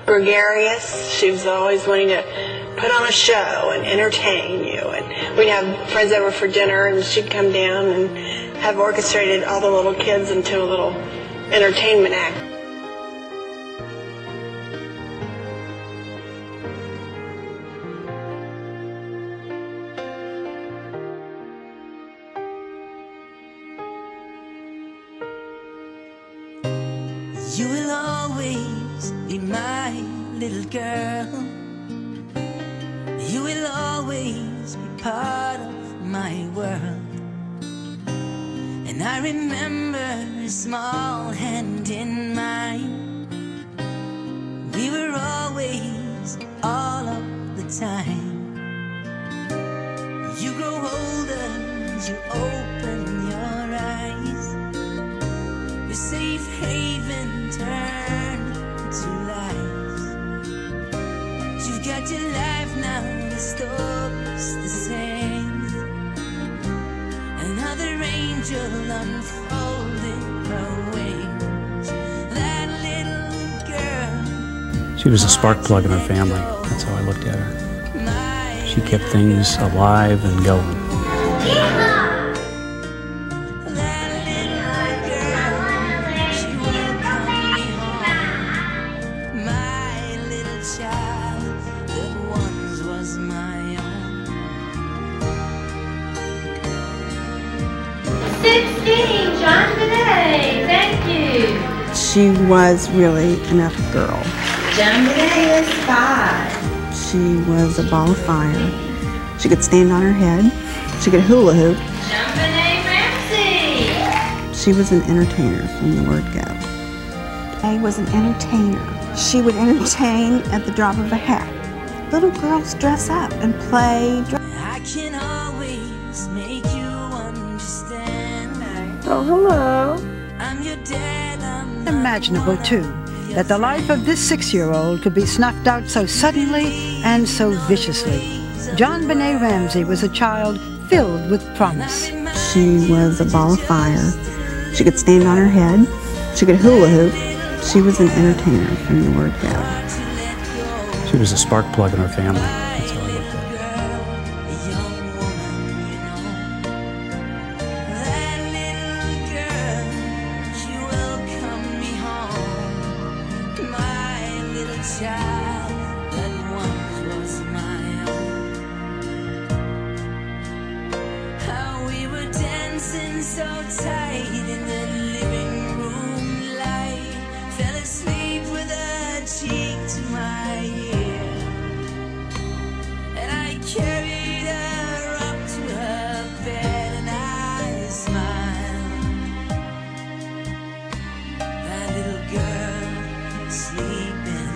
gregarious. She was always wanting to put on a show and entertain you. And we'd have friends over for dinner, and she'd come down and have orchestrated all the little kids into a little entertainment act. You will always be my little girl. You will always be part of my world. And I remember a small hand in mine. We were always all of the time. You grow older as you open your eyes. Your safe haven turn to lies. You've got your life now, the story's the same. Another angel unfolding her wings. That little girl. She was a spark plug in our family. That's how I looked at her. She kept things alive and going. Jonbenet, thank you. She was really an epic girl. Jonbenet is 5. She was a ball of fire. She could stand on her head. She could hula hoop. Jonbenet Ramsey. She was an entertainer from the word go. I was an entertainer. She would entertain at the drop of a hat. Little girls dress up and play. I can always make you understand. Oh, hello. I'm your dad, I'm Imaginable, too, that the life of this 6-year-old could be snuffed out so suddenly and so viciously. Jonbenet Ramsey was a child filled with promise. She was a ball of fire. She could stand on her head. She could hula hoop. She was an entertainer from the word go. She was a spark plug in our family. That's how I looked at her. Child that once was my own. How we were dancing so tight in the living room light. Fell asleep with her cheek to my ear, and I carried her up to her bed and I smiled. That little girl sleeping.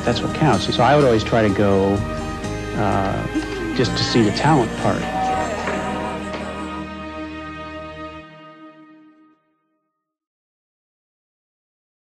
That's what counts. So I would always try to go just to see the talent part.